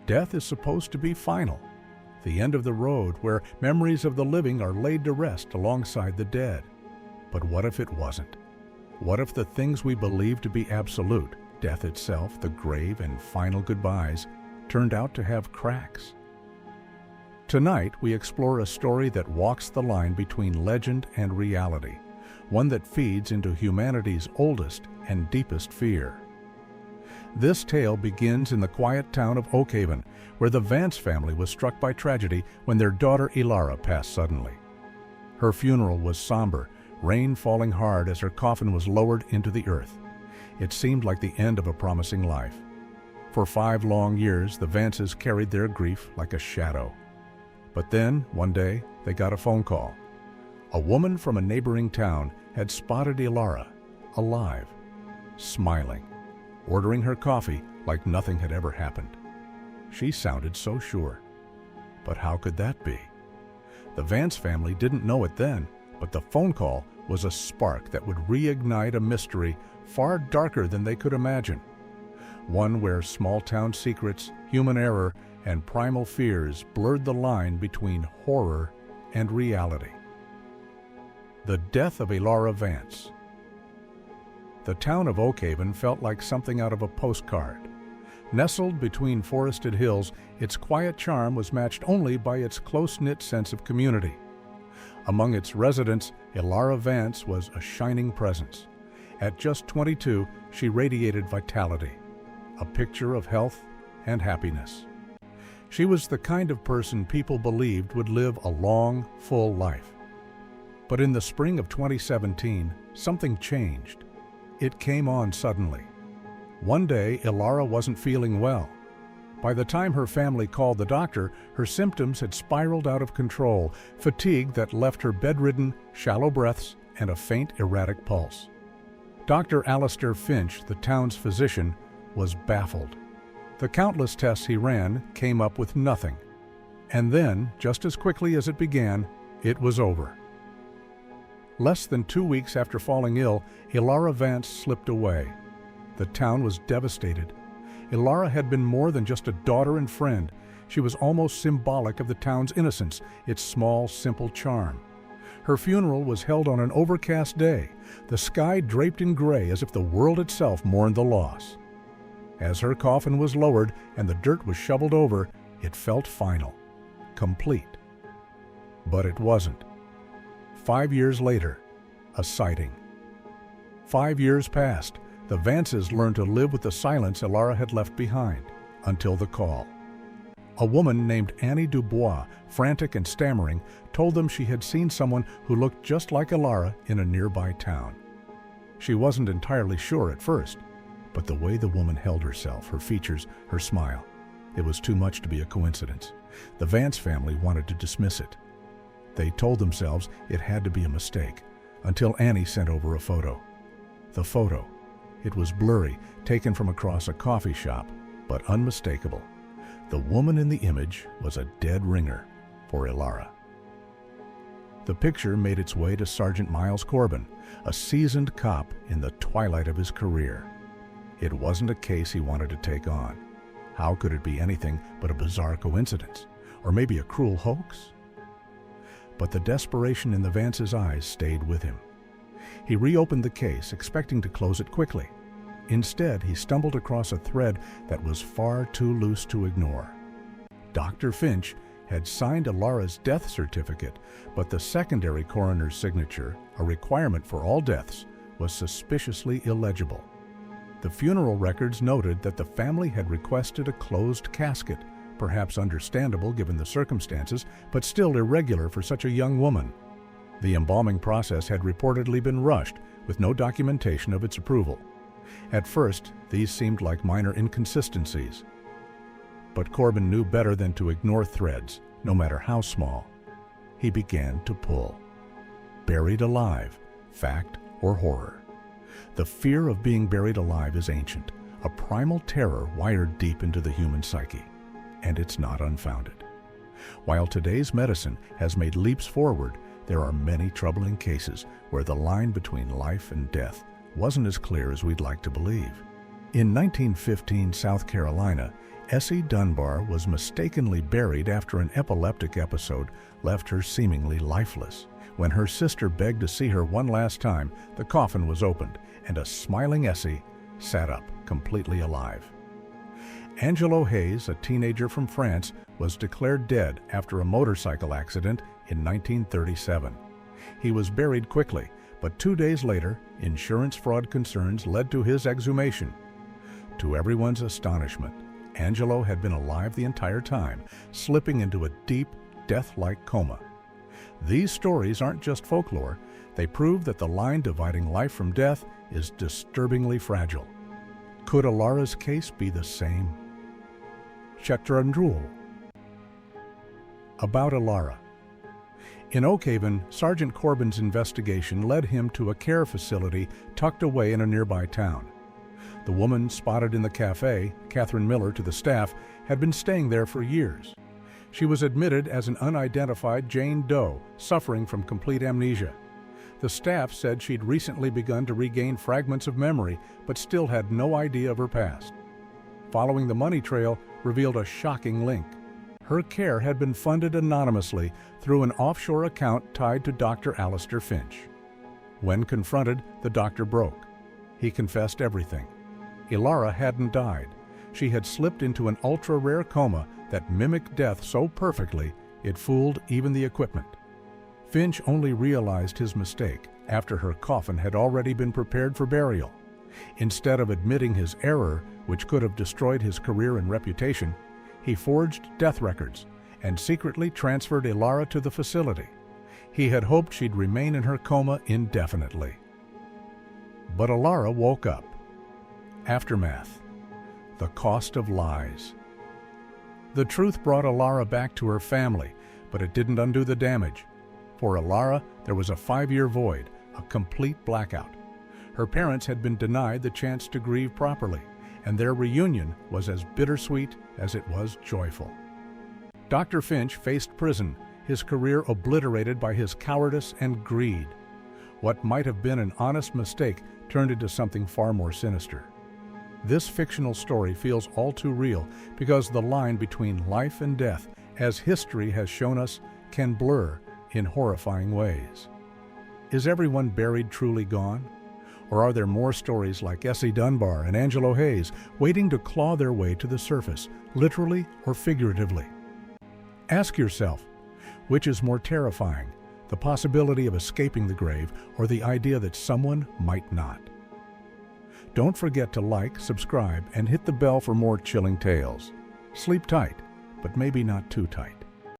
Death is supposed to be final, the end of the road where memories of the living are laid to rest alongside the dead. But what if it wasn't? What if the things we believe to be absolute, death itself, the grave, and final goodbyes, turned out to have cracks? Tonight, we explore a story that walks the line between legend and reality, one that feeds into humanity's oldest and deepest fear. This tale begins in the quiet town of Oakhaven, where the Vance family was struck by tragedy when their daughter Elara passed suddenly. Her funeral was somber, rain falling hard as her coffin was lowered into the earth. It seemed like the end of a promising life. For 5 long years, the Vances carried their grief like a shadow. But then, one day, they got a phone call. A woman from a neighboring town had spotted Elara, alive, smiling, ordering her coffee like nothing had ever happened. She sounded so sure. But how could that be? The Vance family didn't know it then, but the phone call was a spark that would reignite a mystery far darker than they could imagine. One where small-town secrets, human error, and primal fears blurred the line between horror and reality. The death of Elara Vance. The town of Oakhaven felt like something out of a postcard. Nestled between forested hills, its quiet charm was matched only by its close-knit sense of community. Among its residents, Elara Vance was a shining presence. At just 22, she radiated vitality, a picture of health and happiness. She was the kind of person people believed would live a long, full life. But in the spring of 2017, something changed. It came on suddenly. One day, Elara wasn't feeling well. By the time her family called the doctor, her symptoms had spiraled out of control, fatigue that left her bedridden, shallow breaths, and a faint, erratic pulse. Dr. Alistair Finch, the town's physician, was baffled. The countless tests he ran came up with nothing. And then, just as quickly as it began, it was over. Less than 2 weeks after falling ill, Elara Vance slipped away. The town was devastated. Elara had been more than just a daughter and friend. She was almost symbolic of the town's innocence, its small, simple charm. Her funeral was held on an overcast day, the sky draped in gray as if the world itself mourned the loss. As her coffin was lowered and the dirt was shoveled over, it felt final, complete. But it wasn't. 5 years later, a sighting. 5 years passed. The Vances learned to live with the silence Elara had left behind, until the call. A woman named Annie Dubois, frantic and stammering, told them she had seen someone who looked just like Elara in a nearby town. She wasn't entirely sure at first, but the way the woman held herself, her features, her smile, it was too much to be a coincidence. The Vance family wanted to dismiss it. They told themselves it had to be a mistake, until Annie sent over a photo. The photo. It was blurry, taken from across a coffee shop, but unmistakable. The woman in the image was a dead ringer for Elara. The picture made its way to Sergeant Miles Corbin, a seasoned cop in the twilight of his career. It wasn't a case he wanted to take on. How could it be anything but a bizarre coincidence? Or maybe a cruel hoax? But the desperation in the Vance's eyes stayed with him. He reopened the case, expecting to close it quickly. Instead, he stumbled across a thread that was far too loose to ignore. Dr. Finch had signed Elara's death certificate, but the secondary coroner's signature, a requirement for all deaths, was suspiciously illegible. The funeral records noted that the family had requested a closed casket, perhaps understandable given the circumstances, but still irregular for such a young woman. The embalming process had reportedly been rushed, with no documentation of its approval. At first, these seemed like minor inconsistencies. But Corbin knew better than to ignore threads, no matter how small. He began to pull. Buried alive, fact or horror. The fear of being buried alive is ancient, a primal terror wired deep into the human psyche, and it's not unfounded. While today's medicine has made leaps forward, there are many troubling cases where the line between life and death wasn't as clear as we'd like to believe. In 1915 South Carolina, Essie Dunbar was mistakenly buried after an epileptic episode left her seemingly lifeless. When her sister begged to see her one last time, the coffin was opened, and a smiling Essie sat up, completely alive. Angelo Hayes, a teenager from France, was declared dead after a motorcycle accident in 1937. He was buried quickly, but 2 days later, insurance fraud concerns led to his exhumation. To everyone's astonishment, Angelo had been alive the entire time, slipping into a deep, death-like coma. These stories aren't just folklore, they prove that the line dividing life from death is disturbingly fragile. Could Alara's case be the same? Chetrandrul. About Alara. In Oakhaven, Sergeant Corbin's investigation led him to a care facility tucked away in a nearby town. The woman spotted in the cafe, Catherine Miller, to the staff, had been staying there for years. She was admitted as an unidentified Jane Doe, suffering from complete amnesia. The staff said she'd recently begun to regain fragments of memory, but still had no idea of her past. Following the money trail revealed a shocking link. Her care had been funded anonymously through an offshore account tied to Dr. Alistair Finch. When confronted, the doctor broke. He confessed everything. Alara hadn't died. She had slipped into an ultra-rare coma that mimicked death so perfectly it fooled even the equipment. Finch only realized his mistake after her coffin had already been prepared for burial. Instead of admitting his error, which could have destroyed his career and reputation, he forged death records and secretly transferred Alara to the facility. He had hoped she'd remain in her coma indefinitely. But Alara woke up. Aftermath. The cost of lies. The truth brought Alara back to her family, but it didn't undo the damage. For Alara, there was a 5-year void, a complete blackout. Her parents had been denied the chance to grieve properly, and their reunion was as bittersweet as it was joyful. Dr. Finch faced prison, his career obliterated by his cowardice and greed. What might have been an honest mistake turned into something far more sinister. This fictional story feels all too real because the line between life and death, as history has shown us, can blur in horrifying ways. Is everyone buried truly gone? Or are there more stories like Essie Dunbar and Angelo Hayes waiting to claw their way to the surface, literally or figuratively? Ask yourself, which is more terrifying, the possibility of escaping the grave or the idea that someone might not? Don't forget to like, subscribe, and hit the bell for more chilling tales. Sleep tight, but maybe not too tight.